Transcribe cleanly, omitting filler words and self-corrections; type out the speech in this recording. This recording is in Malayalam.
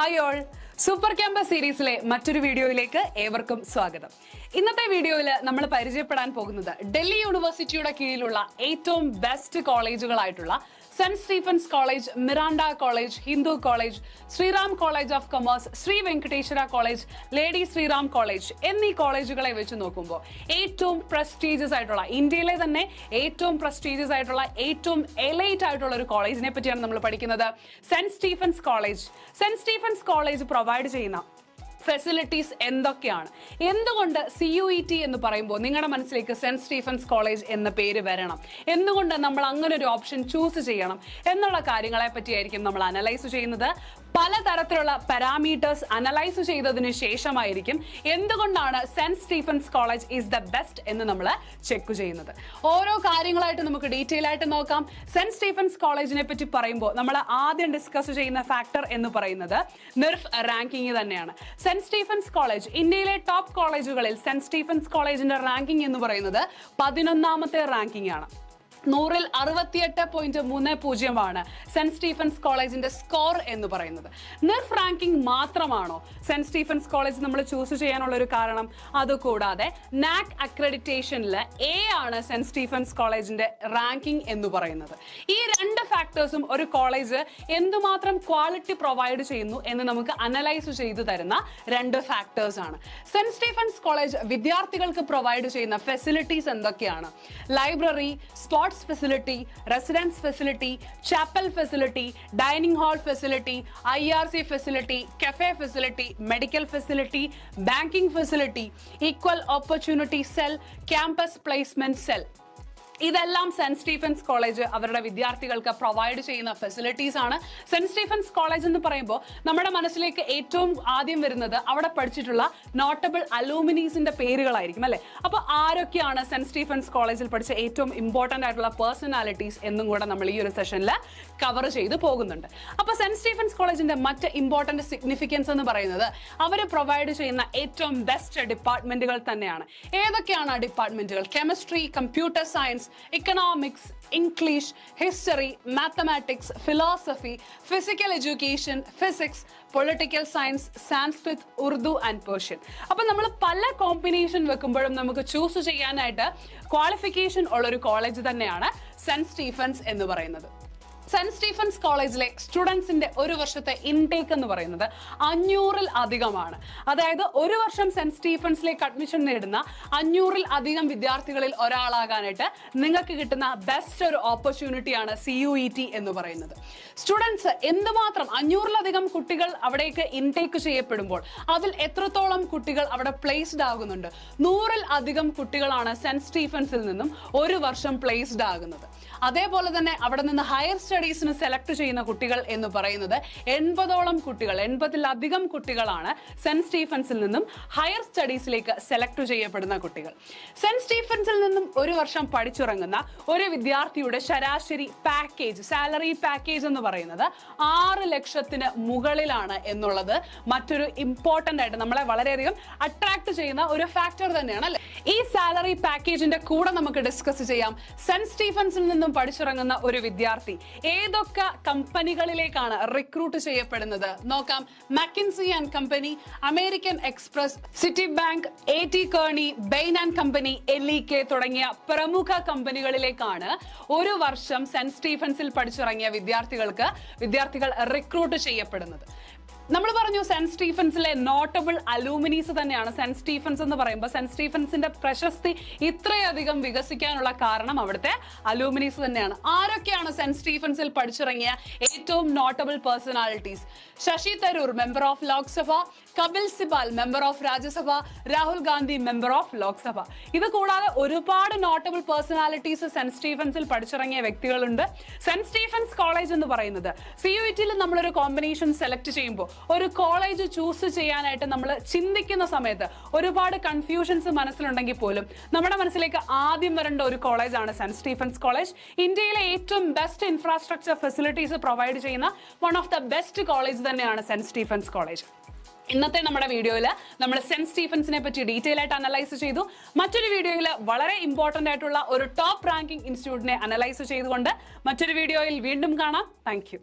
ഹായ് ഓൾ, സൂപ്പർ ക്യാമ്പസ് സീരീസിലെ മറ്റൊരു വീഡിയോയിലേക്ക് ഏവർക്കും സ്വാഗതം. ഇന്നത്തെ വീഡിയോയിൽ നമ്മൾ പരിചയപ്പെടാൻ പോകുന്നത് ഡൽഹി യൂണിവേഴ്സിറ്റിയുടെ കീഴിലുള്ള ഏറ്റവും ബെസ്റ്റ് കോളേജുകളായിട്ടുള്ള സെന്റ് Stephen's College, Miranda College, Hindu College, Shriram College of Commerce, Shri Venkateswara College, Lady Shriram College എന്നീ കോളേജുകളെ വെച്ച് നോക്കുമ്പോൾ ഏറ്റവും പ്രസ്റ്റീജിയസ് ആയിട്ടുള്ള, ഇന്ത്യയിലെ തന്നെ ഏറ്റവും പ്രസ്റ്റീജിയസ് ആയിട്ടുള്ള, ഏറ്റവും എലൈറ്റ് ആയിട്ടുള്ള ഒരു കോളേജിനെ പറ്റിയാണ് നമ്മൾ പഠിക്കുന്നത്. Saint Stephen's College. Saint Stephen's College provide ചെയ്യുന്ന ഫെസിലിറ്റീസ് എന്തൊക്കെയാണ്? എന്തുകൊണ്ട് CUET എന്ന് പറയുമ്പോൾ നിങ്ങളുടെ മനസ്സിലേക്ക് സെന്റ് സ്റ്റീഫൻസ് കോളേജ് എന്ന പേര് വരണം? എന്തുകൊണ്ട് നമ്മൾ അങ്ങനെ ഒരു ഓപ്ഷൻ ചൂസ് ചെയ്യണം എന്നുള്ള കാര്യങ്ങളെ പറ്റിയായിരിക്കും നമ്മൾ അനലൈസ് ചെയ്യുന്നത്. പലതരത്തിലുള്ള പാരാമീറ്റേഴ്സ് അനലൈസ് ചെയ്തതിനു ശേഷമായിരിക്കും എന്തുകൊണ്ടാണ് Saint Stephen's College is the best എന്ന് നമ്മൾ ചെക്ക് ചെയ്യുന്നത്. ഓരോ കാര്യങ്ങളായിട്ട് നമുക്ക് ഡീറ്റെയിൽ ആയിട്ട് നോക്കാം. സെന്റ് സ്റ്റീഫൻസ് കോളേജിനെ പറ്റി പറയുമ്പോൾ നമ്മൾ ആദ്യം ഡിസ്കസ് ചെയ്യുന്ന ഫാക്ടർ എന്ന് പറയുന്നത് NIRF റാങ്കിങ് തന്നെയാണ്. സെന്റ് സ്റ്റീഫൻസ് കോളേജ് ഇന്ത്യയിലെ ടോപ്പ് കോളേജുകളിൽ സെന്റ് സ്റ്റീഫൻസ് കോളേജിന്റെ റാങ്കിങ് എന്ന് പറയുന്നത് 11ാമത്തെ റാങ്കിങ് ആണ്. 100ൽ 68.30 സെന്റ് സ്റ്റീഫൻസ് കോളേജിന്റെ സ്കോർ എന്ന് പറയുന്നത്. NIRF റാങ്കിംഗ് മാത്രമാണോ സെന്റ് സ്റ്റീഫൻസ് കോളേജ് നമ്മൾ ചൂസ് ചെയ്യാനുള്ള ഒരു കാരണം? അതുകൂടാതെ NAC അക്രഡിറ്റേഷനിൽ A ആണ് സെന്റ് സ്റ്റീഫൻസ് കോളേജിന്റെ റാങ്കിംഗ് എന്ന് പറയുന്നത്. ഈ രണ്ട് ഫാക്ടേഴ്സും ഒരു കോളേജ് എന്തുമാത്രം ക്വാളിറ്റി പ്രൊവൈഡ് ചെയ്യുന്നു എന്ന് നമുക്ക് അനലൈസ് ചെയ്തു തരുന്ന രണ്ട് ഫാക്ടേഴ്സ് ആണ്. സെന്റ് സ്റ്റീഫൻസ് കോളേജ് വിദ്യാർത്ഥികൾക്ക് പ്രൊവൈഡ് ചെയ്യുന്ന ഫെസിലിറ്റീസ് എന്തൊക്കെയാണ്? Library, sports facility, residence facility, chapel facility, dining hall facility, IRC facility, cafe facility, medical facility, banking facility, equal opportunity cell, campus placement cell. ഇതെല്ലാം സെന്റ് സ്റ്റീഫൻസ് കോളേജ് അവരുടെ വിദ്യാർത്ഥികൾക്ക് പ്രൊവൈഡ് ചെയ്യുന്ന ഫെസിലിറ്റീസ് ആണ്. സെന്റ് സ്റ്റീഫൻസ് കോളേജ് എന്ന് പറയുമ്പോൾ നമ്മുടെ മനസ്സിലേക്ക് ഏറ്റവും ആദ്യം വരുന്നത് അവിടെ പഠിച്ചിട്ടുള്ള നോട്ടബിൾ അലൂമിനീസിന്റെ പേരുകളായിരിക്കും, അല്ലെ? അപ്പൊ ആരൊക്കെയാണ് സെന്റ് സ്റ്റീഫൻസ് കോളേജിൽ പഠിച്ച ഏറ്റവും ഇമ്പോർട്ടന്റ് ആയിട്ടുള്ള പേഴ്സണാലിറ്റീസ് എന്നും കൂടെ നമ്മൾ ഈ ഒരു സെഷനിൽ കവർ ചെയ്ത് പോകുന്നുണ്ട്. അപ്പൊ സെന്റ് സ്റ്റീഫൻസ് കോളേജിന്റെ മറ്റ് ഇമ്പോർട്ടന്റ് സിഗ്നിഫിക്കൻസ് എന്ന് പറയുന്നത് അവർ പ്രൊവൈഡ് ചെയ്യുന്ന ഏറ്റവും ബെസ്റ്റ് ഡിപ്പാർട്ട്മെന്റുകൾ തന്നെയാണ്. ഏതൊക്കെയാണ് ആ ഡിപ്പാർട്ട്മെന്റുകൾ? Chemistry, computer science, economics, English, history, mathematics, philosophy, physical education, physics, political science, Sanskrit, Urdu and Persian. അപ്പോൾ നമ്മൾ പല കോമ്പിനേഷൻ വെക്കുമ്പോഴും നമുക്ക് ചൂസ് ചെയ്യാനായിട്ട് ക്വാളിഫിക്കേഷൻ ഉള്ള ഒരു കോളേജ് തന്നെയാണ് സെന്റ് സ്റ്റീഫൻസ് എന്ന് പറയുന്നത്. സെന്റ് സ്റ്റീഫൻസ് കോളേജിലെ സ്റ്റുഡൻസിന്റെ ഒരു വർഷത്തെ ഇൻടേക്ക് എന്ന് പറയുന്നത് 500ൽ അധികമാണ്. അതായത് ഒരു വർഷം സെന്റ് സ്റ്റീഫൻസിലേക്ക് അഡ്മിഷൻ നേടുന്ന 500ൽ അധികം വിദ്യാർത്ഥികളിൽ ഒരാളാകാനായിട്ട് നിങ്ങൾക്ക് കിട്ടുന്ന ബെസ്റ്റ് ഒരു ഓപ്പർച്യൂണിറ്റിയാണ് CUET എന്ന് പറയുന്നത്. സ്റ്റുഡൻസ് എന്തുമാത്രം 500ലധികം കുട്ടികൾ അവിടേക്ക് ഇൻടേക്ക് ചെയ്യപ്പെടുമ്പോൾ അതിൽ എത്രത്തോളം കുട്ടികൾ അവിടെ പ്ലേസ്ഡ് ആകുന്നുണ്ട്? 100ൽ അധികം കുട്ടികളാണ് സെന്റ് സ്റ്റീഫൻസിൽ നിന്നും ഒരു വർഷം പ്ലേസ്ഡ് ആകുന്നത്. അതേപോലെ തന്നെ അവിടെ നിന്ന് ഹയർ സ്റ്റഡീസിന് സെലക്ട് ചെയ്യുന്ന കുട്ടികൾ എന്ന് പറയുന്നത് 80ഓളം കുട്ടികൾ, 80ലധികം കുട്ടികളാണ് സെന്റ് സ്റ്റീഫൻസിൽ നിന്നും ഹയർ സ്റ്റഡീസിലേക്ക് സെലക്ട് ചെയ്യപ്പെടുന്ന കുട്ടികൾ. സെന്റ് സ്റ്റീഫൻസിൽ നിന്നും ഒരു വർഷം പഠിച്ചിറങ്ങുന്ന ഒരു വിദ്യാർത്ഥിയുടെ ശരാശരി പാക്കേജ്, സാലറി പാക്കേജ് എന്ന് പറയുന്നത് 6 ലക്ഷത്തിന് മുകളിലാണ് എന്നുള്ളത് മറ്റൊരു ഇമ്പോർട്ടന്റ് ആയിട്ട് നമ്മളെ വളരെയധികം അട്രാക്ട് ചെയ്യുന്ന ഒരു ഫാക്ടർ തന്നെയാണ്, അല്ലെ? ഈ സാലറി പാക്കേജിന്റെ കൂടെ നമുക്ക് ഡിസ്കസ് ചെയ്യാം സെന്റ് സ്റ്റീഫൻസിൽ നിന്നും പഠിച്ചിറങ്ങുന്ന ഒരു വിദ്യാർത്ഥി ഏതൊക്കെ കമ്പനികളിലേക്കാണ് റിക്രൂട്ട് ചെയ്യപ്പെടുന്നത് നോക്കാം. McKinsey and company, American Express, Citi bank, AT Kearney, Bain and company, LEK തുടങ്ങിയ പ്രമുഖ കമ്പനികളിലേക്കാണ് ഒരു വർഷം സെന്റ് സ്റ്റീഫൻസിൽ പഠിച്ചിറങ്ങിയ വിദ്യാർത്ഥികൾ റിക്രൂട്ട് ചെയ്യപ്പെടുന്നത്. നമ്മൾ പറഞ്ഞു സെന്റ് സ്റ്റീഫൻസിലെ നോട്ടബിൾ അലൂമിനീസ് തന്നെയാണ്. സെന്റ് സ്റ്റീഫൻസ് എന്ന് പറയുമ്പോൾ സെന്റ് സ്റ്റീഫൻസിന്റെ പ്രശസ്തി ഇത്രയധികം വികസിക്കാനുള്ള കാരണം അവിടുത്തെ അലൂമിനീസ് തന്നെയാണ്. ആരൊക്കെയാണ് സെന്റ് സ്റ്റീഫൻസിൽ പഠിച്ചിറങ്ങിയ ഏറ്റവും notable personalities? Shashi Tharoor, member of Lok Sabha, Kapil Sibal, member of Rajya Sabha, Rahul Gandhi, member of Lok Sabha. ഇത് കൂടാതെ ഒരുപാട് നോട്ടബിൾ പേഴ്സണാലിറ്റീസ് സെന്റ് സ്റ്റീഫൻസിൽ പഠിച്ചിറങ്ങിയ വ്യക്തികളുണ്ട്. സെന്റ് സ്റ്റീഫൻസ് കോളേജ് എന്ന് പറയുന്നത് CUETയിൽ നമ്മളൊരു കോമ്പിനേഷൻ സെലക്ട് ചെയ്യുമ്പോൾ, ഒരു കോളേജ് ചൂസ് ചെയ്യാനായിട്ട് നമ്മൾ ചിന്തിക്കുന്ന സമയത്ത് ഒരുപാട് കൺഫ്യൂഷൻസ് മനസ്സിലുണ്ടെങ്കിൽ പോലും നമ്മുടെ മനസ്സിലേക്ക് ആദ്യം വരേണ്ട ഒരു കോളേജാണ് സെന്റ് സ്റ്റീഫൻസ് കോളേജ്. ഇന്ത്യയിലെ ഏറ്റവും ബെസ്റ്റ് ഇൻഫ്രാസ്ട്രക്ചർ ഫെസിലിറ്റീസ് പ്രൊവൈഡ് ചെയ്യുന്ന one of the best college തന്നെയാണ് സെന്റ് സ്റ്റീഫൻസ് കോളേജ്. ഇന്നത്തെ നമ്മുടെ വീഡിയോയിൽ നമ്മൾ സെന്റ് സ്റ്റീഫൻസിനെ പറ്റി ഡീറ്റെയിൽ ആയിട്ട് അനലൈസ് ചെയ്തു. മറ്റൊരു വീഡിയോയിൽ വളരെ ഇമ്പോർട്ടന്റ് ആയിട്ടുള്ള ഒരു ടോപ്പ് റാങ്കിംഗ് ഇൻസ്റ്റിറ്റ്യൂട്ടിനെ അനലൈസ് ചെയ്തുകൊണ്ട് മറ്റൊരു വീഡിയോയിൽ വീണ്ടും കാണാം. Thank you.